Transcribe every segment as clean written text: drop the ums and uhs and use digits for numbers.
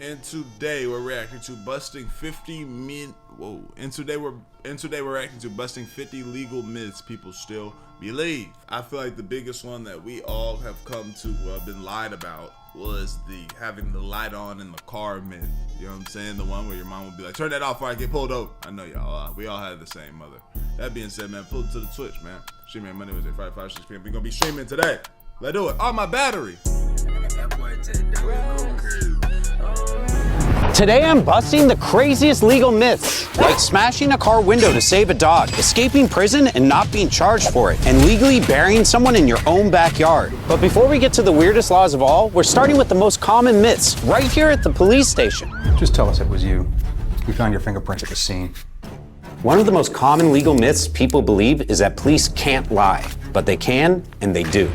And today we're reacting to busting 50 min. Whoa! And today we're reacting to busting 50 legal myths people still believe. I feel like the biggest one that we all have come to been lied about was the having the light on in the car myth. You know what I'm saying? The one where your mom would be like, "Turn that off before I get pulled over." I know y'all. We all had the same mother. That being said, man, pull it to the Twitch, man. Streaming Monday, Wednesday, Friday, 5, 6 p.m. We're gonna be streaming today. Let's do it. Oh, my battery. Today I'm busting the craziest legal myths, like smashing a car window to save a dog, escaping prison and not being charged for it, and legally burying someone in your own backyard. But before we get to the weirdest laws of all, we're starting with the most common myths, right here at the police station. Just tell us it was you. We found your fingerprints at the scene. One of the most common legal myths people believe is that police can't lie, but they can, and they do.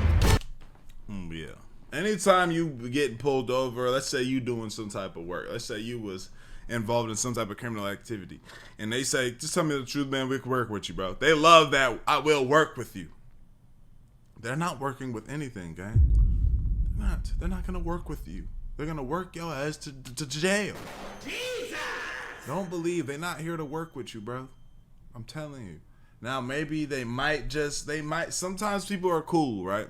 Anytime you get pulled over, let's say you doing some type of work, let's say you was involved in some type of criminal activity, and they say, just tell me the truth, man, we can work with you, bro. They love that, I will work with you. They're not working with anything, gang. They're not gonna work with you. They're gonna work your ass to jail. Jesus! Don't believe they're not here to work with you, bro. I'm telling you. Now, maybe sometimes people are cool, right?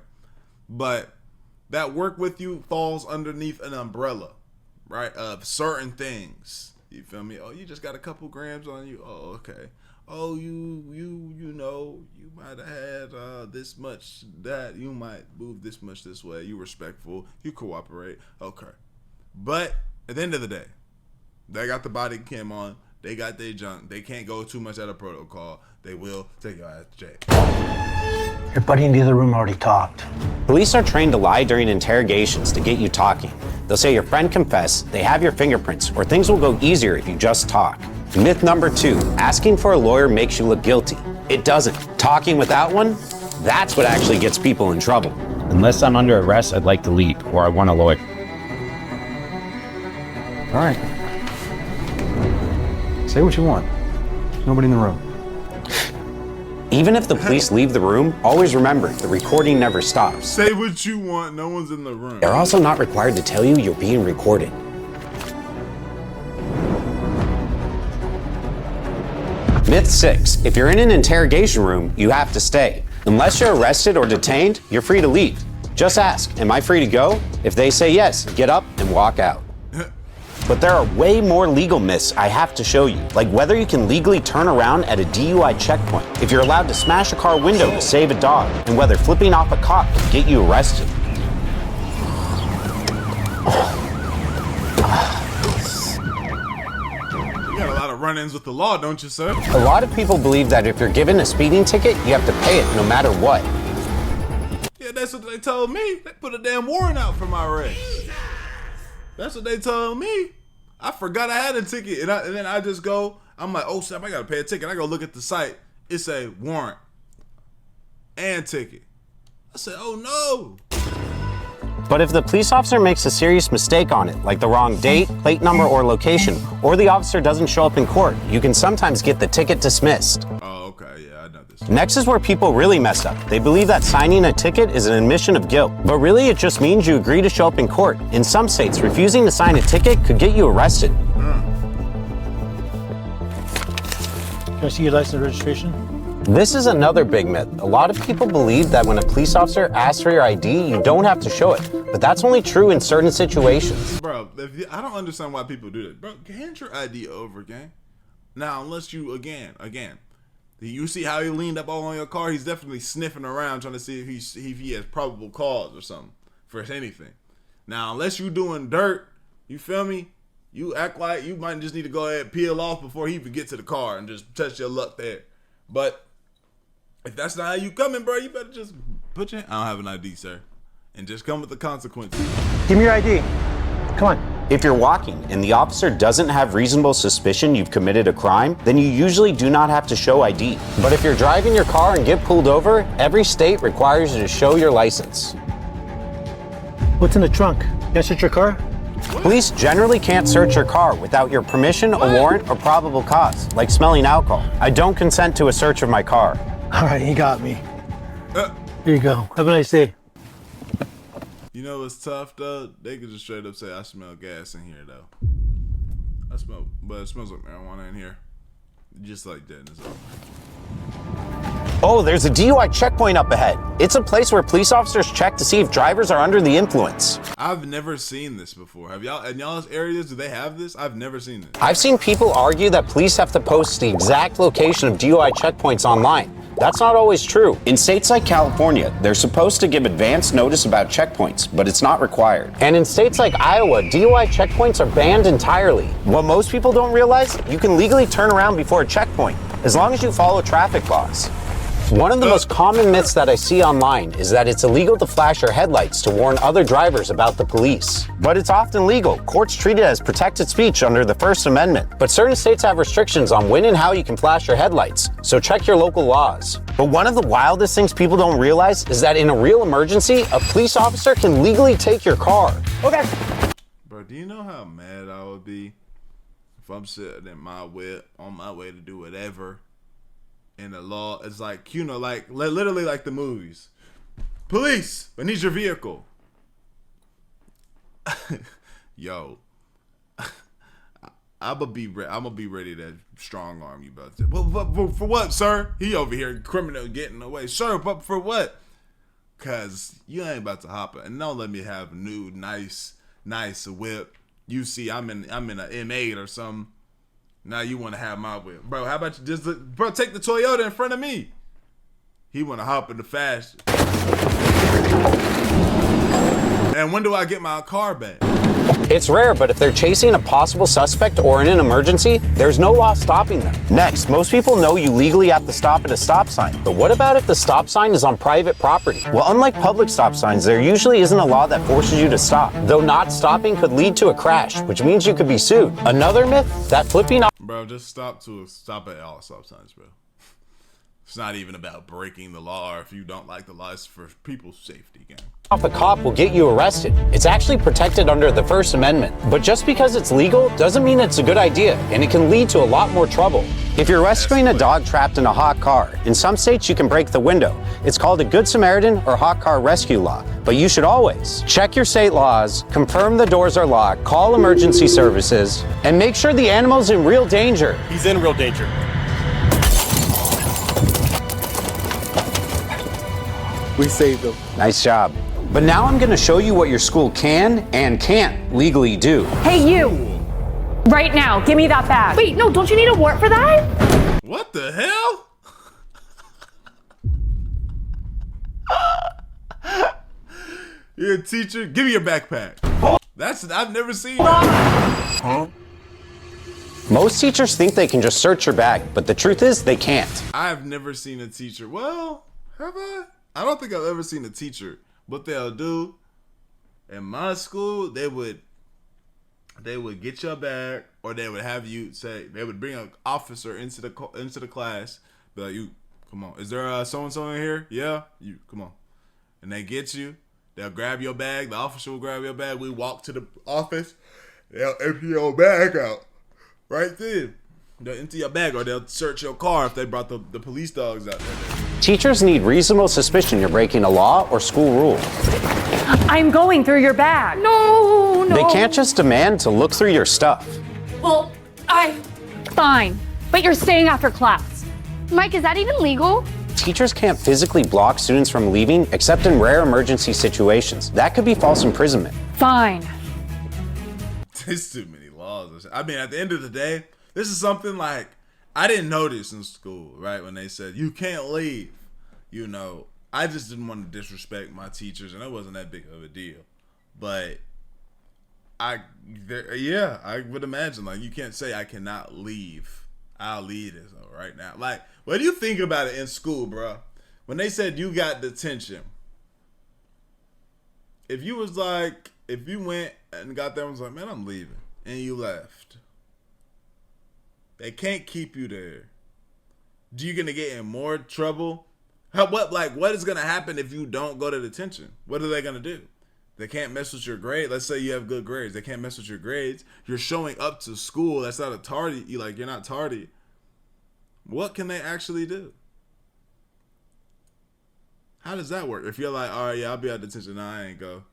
But that work with you falls underneath an umbrella, right, of certain things. You feel me? Oh, you just got a couple grams on you. Oh, okay. Oh, you know, you might have had this much, that you might move this much this way. You respectful. You cooperate. Okay. But at the end of the day, they got the body cam on. They got their junk. They can't go too much out of protocol. They will take your ass to jail. Your buddy in the other room already talked. Police are trained to lie during interrogations to get you talking. They'll say your friend confessed, they have your fingerprints, or things will go easier if you just talk. Myth number 2, asking for a lawyer makes you look guilty. It doesn't. Talking without one, that's what actually gets people in trouble. Unless I'm under arrest, I'd like to leave, or I want a lawyer. All right. Say what you want. There's nobody in the room. Even if the police leave the room, always remember, the recording never stops. Say what you want, no one's in the room. They're also not required to tell you you're being recorded. Myth 6, if you're in an interrogation room, you have to stay. Unless you're arrested or detained, you're free to leave. Just ask, am I free to go? If they say yes, get up and walk out. But there are way more legal myths I have to show you, like whether you can legally turn around at a DUI checkpoint, if you're allowed to smash a car window to save a dog, and whether flipping off a cop can get you arrested. You got a lot of run-ins with the law, don't you, sir? A lot of people believe that if you're given a speeding ticket, you have to pay it no matter what. Yeah, that's what they told me. They put a damn warrant out for my arrest. That's what they told me. I forgot I had a ticket, and then I just go, I'm like, oh snap, I gotta pay a ticket. I go look at the site. It's a warrant and ticket. I said, oh no. But if the police officer makes a serious mistake on it, like the wrong date, plate number, or location, or the officer doesn't show up in court, you can sometimes get the ticket dismissed. Oh, okay, yeah, I know this. Next is where people really mess up. They believe that signing a ticket is an admission of guilt, but really it just means you agree to show up in court. In some states, refusing to sign a ticket could get you arrested. Can I see your license and registration? This is another big myth. A lot of people believe that when a police officer asks for your ID, you don't have to show it, but that's only true in certain situations. Bro, I don't understand why people do that. Bro, hand your ID over, gang. Now, unless you, again, you see how he leaned up all on your car? He's definitely sniffing around trying to see if he has probable cause or something for anything. Now, unless you doing dirt, you feel me? You act like you might just need to go ahead and peel off before he even get to the car and just touch your luck there. But if that's not how you coming, bro, you better just put your, I don't have an ID, sir. And just come with the consequences. Give me your ID. Come on. If you're walking and the officer doesn't have reasonable suspicion you've committed a crime, then you usually do not have to show ID. But if you're driving your car and get pulled over, every state requires you to show your license. What's in the trunk? Can I search your car? Police generally can't search your car without your permission, a warrant, or probable cause, like smelling alcohol. I don't consent to a search of my car. All right, he got me. Here you go. Have a nice day. You know what's tough though? They could just straight up say, I smell gas in here though. But it smells like marijuana in here. Just like that. It's all. Oh, there's a DUI checkpoint up ahead. It's a place where police officers check to see if drivers are under the influence. I've never seen this before. Have y'all, in y'all's areas, do they have this? I've never seen this. I've seen people argue that police have to post the exact location of DUI checkpoints online. That's not always true. In states like California, they're supposed to give advance notice about checkpoints, but it's not required. And in states like Iowa, DUI checkpoints are banned entirely. What most people don't realize, you can legally turn around before a checkpoint, as long as you follow traffic laws. One of the most common myths that I see online is that it's illegal to flash your headlights to warn other drivers about the police. But it's often legal. Courts treat it as protected speech under the First Amendment. But certain states have restrictions on when and how you can flash your headlights, so check your local laws. But one of the wildest things people don't realize is that in a real emergency, a police officer can legally take your car. Okay. Bro, do you know how mad I would be if I'm sitting in my whip on my way to do whatever? And the law is like, you know, like literally like the movies. Police, I need your vehicle. Yo, I'm gonna be ready to strong arm you, brother. Well, for what, sir? He over here criminal getting away, sir. But for what? Cause you ain't about to hop it, and don't let me have new nice whip. You see, I'm in an M8 or something. Now you want to have my whip. Bro, how about you just, bro, take the Toyota in front of me. He want to hop in the fast. And when do I get my car back? It's rare, but if they're chasing a possible suspect or in an emergency, there's no law stopping them. Next, most people know you legally have to stop at a stop sign. But what about if the stop sign is on private property? Well, unlike public stop signs, there usually isn't a law that forces you to stop. Though not stopping could lead to a crash, which means you could be sued. Another myth, that flipping off... Bro, just stop at all stop signs, bro. It's not even about breaking the law, or if you don't like the law, it's for people's safety, gang. Off a cop will get you arrested. It's actually protected under the First Amendment. But just because it's legal doesn't mean it's a good idea, and it can lead to a lot more trouble. If you're rescuing a dog trapped in a hot car, in some states you can break the window. It's called a Good Samaritan or hot car rescue law. But you should always check your state laws, confirm the doors are locked, call emergency services, and make sure the animal's in real danger. He's in real danger. We saved him. Nice job. But now I'm going to show you what your school can and can't legally do. Hey, you! Right now, give me that bag. Wait, no, don't you need a warrant for that? What the hell? You're a teacher? Give me your backpack. I've never seen that. Huh? Most teachers think they can just search your bag, but the truth is they can't. I've never seen a teacher. Well, have I? I don't think I've ever seen a teacher. What they'll do in my school, they would get your bag, or they would have you say, they would bring an officer into the class, be like, you come on, is there so and so in here? Yeah, you come on, and they get you. They'll grab your bag. The officer will grab your bag. We walk to the office. They'll empty your bag out right then. They'll empty your bag, or they'll search your car if they brought the police dogs out there. Teachers need reasonable suspicion you're breaking a law or school rule. I'm going through your bag. No. They can't just demand to look through your stuff. Well, Fine, but you're staying after class. Mike, is that even legal? Teachers can't physically block students from leaving except in rare emergency situations. That could be false imprisonment. Fine. There's too many laws. I mean, at the end of the day, this is something like, I didn't notice in school, right? When they said, you can't leave, you know, I just didn't want to disrespect my teachers, and it wasn't that big of a deal. But I would imagine, like, you can't say I cannot leave. I'll leave this right now. Like, what do you think about it in school, bro? When they said you got detention, if you went and got there and was like, man, I'm leaving, and you left, they can't keep you there. You gonna get in more trouble? What is gonna happen if you don't go to detention? What are they gonna do? They can't mess with your grade. Let's say you have good grades. They can't mess with your grades. You're showing up to school. That's not a tardy. You're not tardy. What can they actually do? How does that work? If you're like, all right, yeah, I'll be at detention. No, I ain't go.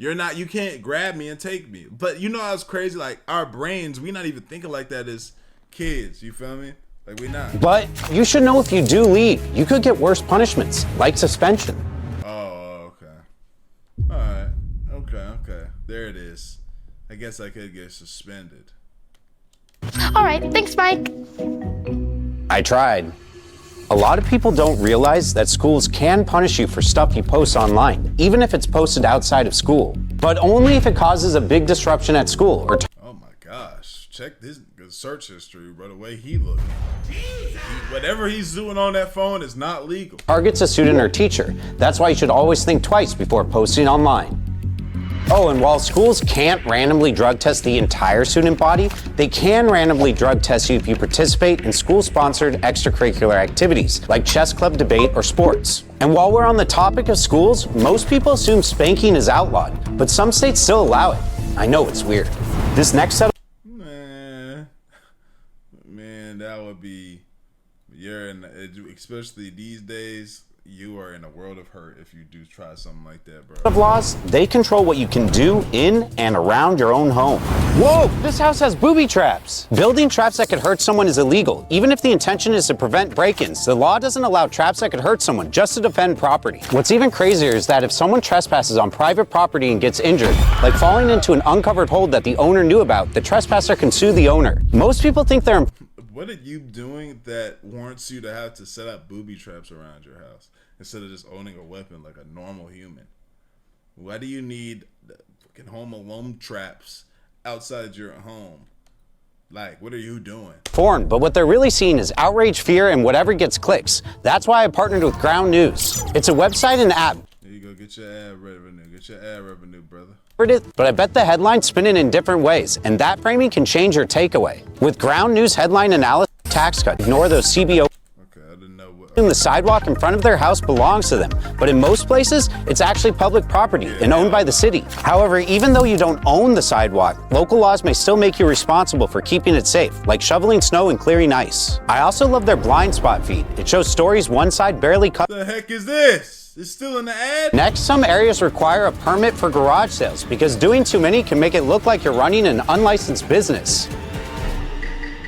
You can't grab me and take me. But you know how it's crazy? Like, our brains, we not even thinking like that as kids. You feel me? Like, we not. But you should know if you do leave, you could get worse punishments, like suspension. Oh, okay. All right. Okay. There it is. I guess I could get suspended. All right, thanks, Mike. I tried. A lot of people don't realize that schools can punish you for stuff you post online, even if it's posted outside of school, but only if it causes a big disruption at school or Oh my gosh. Check this search history, bro. The way he looks. Whatever he's doing on that phone is not legal. targets a student or teacher. That's why you should always think twice before posting online. Oh, and while schools can't randomly drug test the entire student body, they can randomly drug test you if you participate in school-sponsored extracurricular activities, like chess club, debate, or sports. And while we're on the topic of schools, most people assume spanking is outlawed, but some states still allow it. I know it's weird. This next set Man, that would be, especially these days, you are in a world of hurt if you do try something like that, bro. of laws, they control what you can do in and around your own home. Whoa, this house has booby traps. Building traps that could hurt someone is illegal. Even if the intention is to prevent break-ins, the law doesn't allow traps that could hurt someone just to defend property. What's even crazier is that if someone trespasses on private property and gets injured, like falling into an uncovered hole that the owner knew about, the trespasser can sue the owner. Most people think they're What are you doing that warrants you to have to set up booby traps around your house instead of just owning a weapon like a normal human? Why do you need fucking Home Alone traps outside your home? Like, what are you doing? foreign, but what they're really seeing is outrage, fear, and whatever gets clicks. That's why I partnered with Ground News. It's a website and app. There you go. Get your ad revenue. Get your ad revenue, brother. But I bet the headlines spin it in different ways, and that framing can change your takeaway. With Ground News headline analysis, tax cut, ignore those CBO. Okay, I didn't know what. The sidewalk in front of their house belongs to them, but in most places, it's actually public property and owned by the city. However, even though you don't own the sidewalk, local laws may still make you responsible for keeping it safe, like shoveling snow and clearing ice. I also love their blind spot feed. It shows stories one side barely cut. The heck is this? It's still in the ad? Next, some areas require a permit for garage sales because doing too many can make it look like you're running an unlicensed business.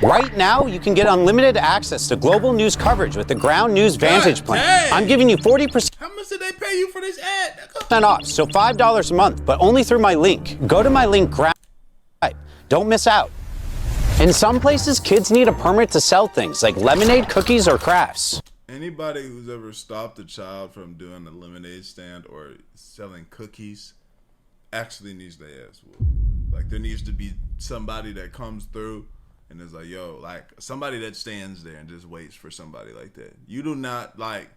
Right now, you can get unlimited access to global news coverage with the Ground News Vantage plan. dang. I'm giving you 40% How much did they pay you for this ad? off, so $5 a month, but only through my link. Go to my link, Ground. Don't miss out. In some places, kids need a permit to sell things like lemonade, cookies, or crafts. Anybody who's ever stopped a child from doing a lemonade stand or selling cookies actually needs their ass whooped. Like, there needs to be somebody that comes through and is like, yo, like, somebody that stands there and just waits for somebody like that. You do not, like,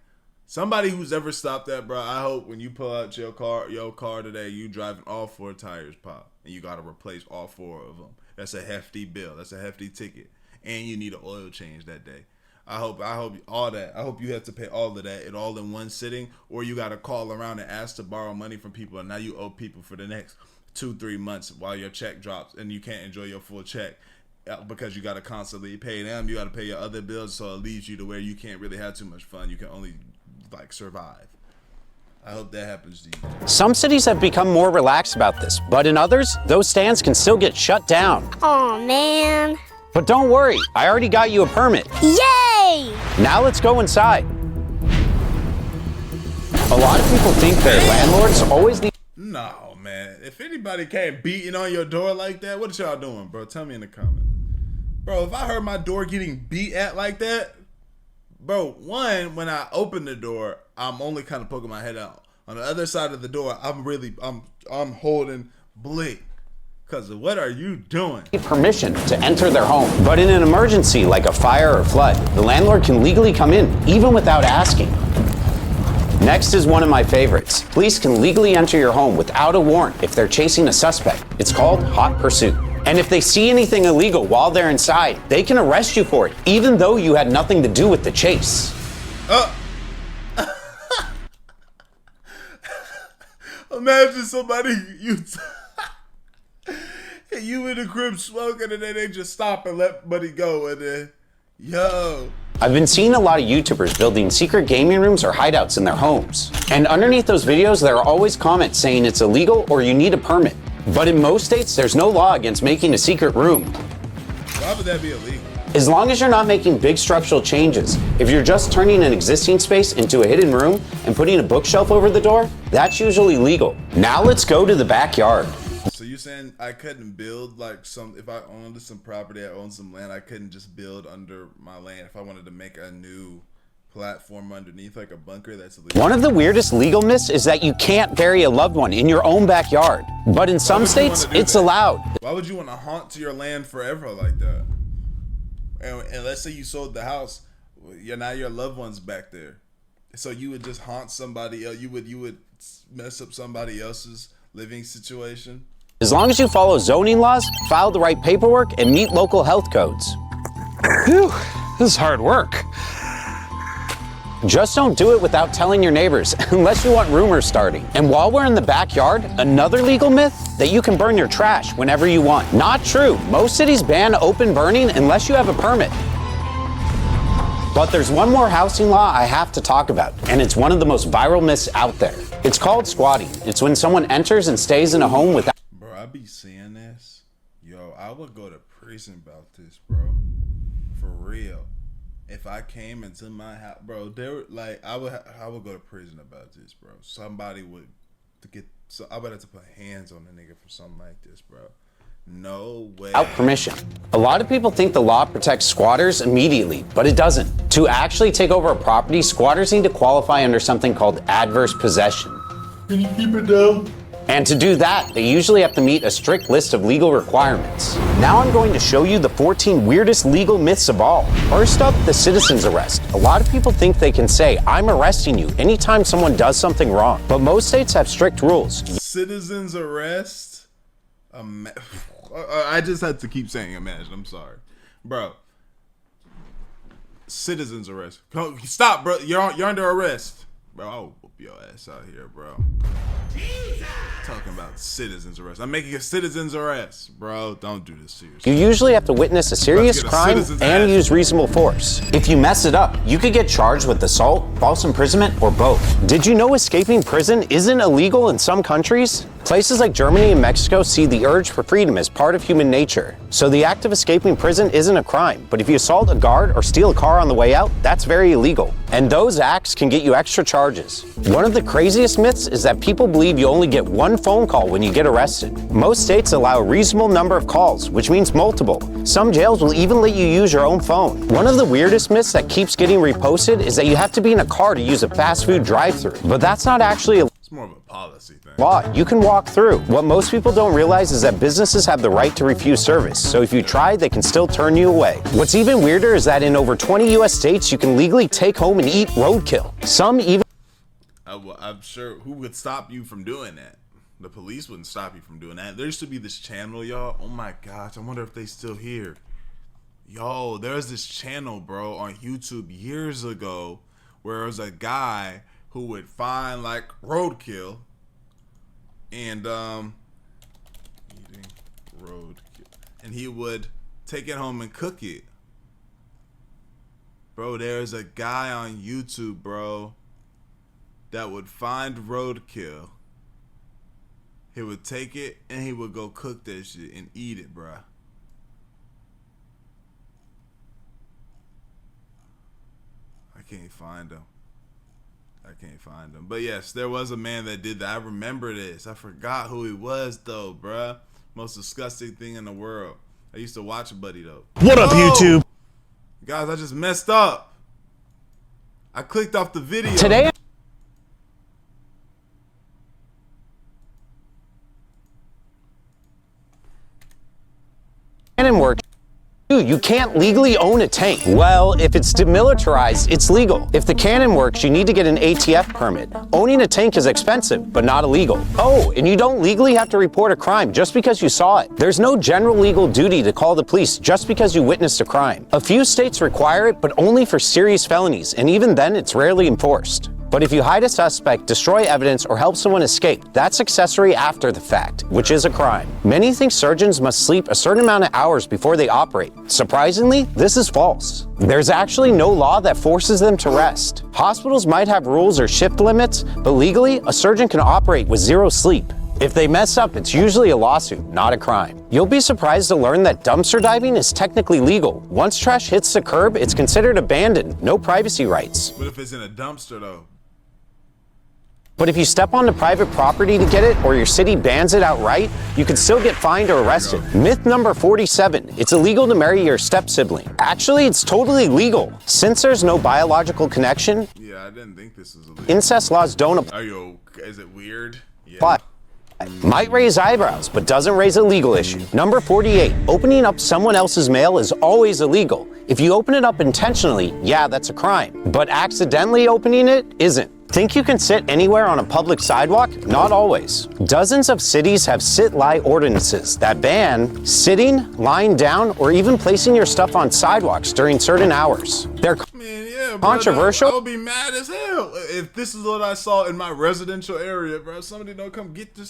somebody who's ever stopped that, bro, I hope when you pull out your car today, you driving all 4 tires pop and you got to replace all 4 of them. That's a hefty bill. That's a hefty ticket. And you need an oil change that day. I hope all that. I hope you have to pay all of that and all in one sitting, or you got to call around and ask to borrow money from people, and now you owe people for the next 2-3 months while your check drops, and you can't enjoy your full check because you got to constantly pay them. You got to pay your other bills, so it leaves you to where you can't really have too much fun. You can only like survive. I hope that happens to you. Some cities have become more relaxed about this, but in others, those stands can still get shut down. Aw, man. But don't worry, I already got you a permit. Yay! Now let's go inside. A lot of people think their landlords always need. No, man. If anybody came beating on your door like that, what y'all doing, bro? Tell me in the comments. Bro, if I heard my door getting beat at like that, bro, one, when I open the door, I'm only kind of poking my head out. On the other side of the door, I'm holding Blick. Because what are you doing? Permission to enter their home. But in an emergency like a fire or flood, the landlord can legally come in, even without asking. Next is one of my favorites. Police can legally enter your home without a warrant if they're chasing a suspect. It's called hot pursuit. And if they see anything illegal while they're inside, they can arrest you for it, even though you had nothing to do with the chase. Imagine somebody you in the crib smoking and then they just stop and let buddy go and then, yo, I've been seeing a lot of YouTubers building secret gaming rooms or hideouts in their homes. And underneath those videos, there are always comments saying it's illegal or you need a permit. But in most states, there's no law against making a secret room. Why would that be illegal? As long as you're not making big structural changes. If you're just turning an existing space into a hidden room and putting a bookshelf over the door, that's usually legal. Now let's go to the backyard. So you're saying I couldn't build like if I owned some property, I owned some land, I couldn't just build under my land if I wanted to make a new platform underneath, like a bunker? That's illegal. One of the weirdest legal myths is that you can't bury a loved one in your own backyard. But in some states, it's allowed. Why would you want to haunt to your land forever like that? And let's say you sold the house, now your loved one's back there. So you would just haunt somebody else. You would mess up somebody else's living situation. As long as you follow zoning laws, file the right paperwork, and meet local health codes. Whew, this is hard work. Just don't do it without telling your neighbors, unless you want rumors starting. And while we're in the backyard, another legal myth, that you can burn your trash whenever you want. Not true. Most cities ban open burning unless you have a permit. But there's one more housing law I have to talk about, and it's one of the most viral myths out there. It's called squatting. It's when someone enters and stays in a home without... Bro, I be seeing this. Yo, I would go to prison about this, bro. For real. If I came into my house, bro, I would go to prison about this, bro. Somebody would I would have to put hands on a nigga for something like this, bro. No way. Without permission. A lot of people think the law protects squatters immediately, but it doesn't. To actually take over a property, squatters need to qualify under something called adverse possession. Can you keep it down? And to do that, they usually have to meet a strict list of legal requirements. Now I'm going to show you the 14 weirdest legal myths of all. First up, the citizen's arrest. A lot of people think they can say, I'm arresting you anytime someone does something wrong. But most states have strict rules. Citizen's arrest? I just had to keep saying imagine. I'm sorry. Bro. Citizen's arrest. Stop, bro. You're under arrest. Bro, I'll whoop your ass out here, bro. Jesus. Talking about citizen's arrest. I'm making a citizen's arrest. Bro, don't do this seriously. You usually have to witness a serious crime and use reasonable force. If you mess it up, you could get charged with assault, false imprisonment, or both. Did you know escaping prison isn't illegal in some countries? Places like Germany and Mexico see the urge for freedom as part of human nature. So the act of escaping prison isn't a crime, but if you assault a guard or steal a car on the way out, that's very illegal. And those acts can get you extra charges. One of the craziest myths is that people believe you only get one phone call when you get arrested. Most states allow a reasonable number of calls, which means multiple. Some jails will even let you use your own phone. One of the weirdest myths that keeps getting reposted is that you have to be in a car to use a fast food drive-thru. But that's not actually a It's more of a policy thing. law. You can walk through. What most people don't realize is that businesses have the right to refuse service. So if you try, they can still turn you away. What's even weirder is that in over 20 US states, you can legally take home and eat roadkill. Some even... I'm sure who would stop you from doing that? The police wouldn't stop you from doing that. There used to be this channel, y'all. Oh my gosh, I wonder if they still here. Yo, there's this channel, bro, on YouTube years ago where it was a guy who would find like roadkill and eating roadkill, and he would take it home and cook it. Bro, there's a guy on YouTube, bro, that would find roadkill. He would take it and he would go cook that shit and eat it, bro. I can't find him. But yes, there was a man that did that. I remember this. I forgot who he was though, bruh. Most disgusting thing in the world. I used to watch Buddy though. What up, YouTube? Guys, I just messed up. I clicked off the video. Today... cannon work. Dude, you can't legally own a tank. Well, if it's demilitarized, it's legal. If the cannon works, you need to get an ATF permit. Owning a tank is expensive, but not illegal. Oh, and you don't legally have to report a crime just because you saw it. There's no general legal duty to call the police just because you witnessed a crime. A few states require it, but only for serious felonies, and even then, it's rarely enforced. But if you hide a suspect, destroy evidence, or help someone escape, that's accessory after the fact, which is a crime. Many think surgeons must sleep a certain amount of hours before they operate. Surprisingly, this is false. There's actually no law that forces them to rest. Hospitals might have rules or shift limits, but legally, a surgeon can operate with zero sleep. If they mess up, it's usually a lawsuit, not a crime. You'll be surprised to learn that dumpster diving is technically legal. Once trash hits the curb, it's considered abandoned, no privacy rights. What if it's in a dumpster though? But if you step onto private property to get it, or your city bans it outright, you can still get fined or arrested. Myth number 47, it's illegal to marry your step-sibling. Actually, it's totally legal. Since there's no biological connection, Yeah, I didn't think this was illegal. incest laws don't apply. Are you? Is it weird? Yeah. But might raise eyebrows, but doesn't raise a legal issue. Number 48, opening up someone else's mail is always illegal. If you open it up intentionally, yeah, that's a crime. But accidentally opening it isn't. Think you can sit anywhere on a public sidewalk? Not always. Dozens of cities have sit-lie ordinances that ban sitting, lying down, or even placing your stuff on sidewalks during certain hours. They're Man, yeah, bro, controversial. I would be mad as hell if this is what I saw in my residential area, bro. Somebody don't come get this.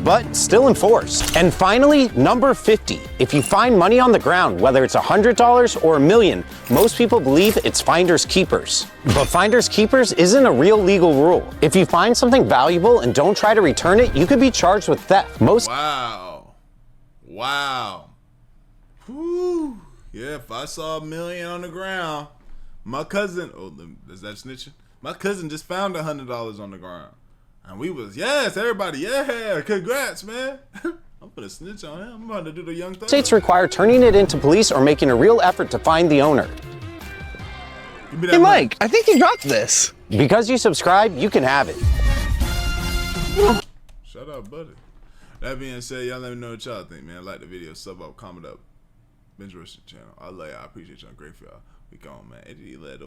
but still enforced. And finally, number 50. If you find money on the ground, whether it's $100 or $1 million, most people believe it's finders keepers. But finders keepers isn't a real legal rule. If you find something valuable and don't try to return it, you could be charged with theft. Wow. Whew. Yeah, if I saw $1 million on the ground, my cousin, is that snitching? My cousin just found $100 on the ground. And we was, yes, everybody, yeah, congrats, man. I'm gonna snitch on him. I'm about to do the young thing. States require turning it into police or making a real effort to find the owner. Hey, Mike, I think you got this. Because you subscribe, you can have it. Shut up, buddy. That being said, y'all let me know what y'all think, man. Like the video, sub up, comment up, binge watch the channel. I love y'all. I appreciate y'all. I'm grateful y'all. We gone, man.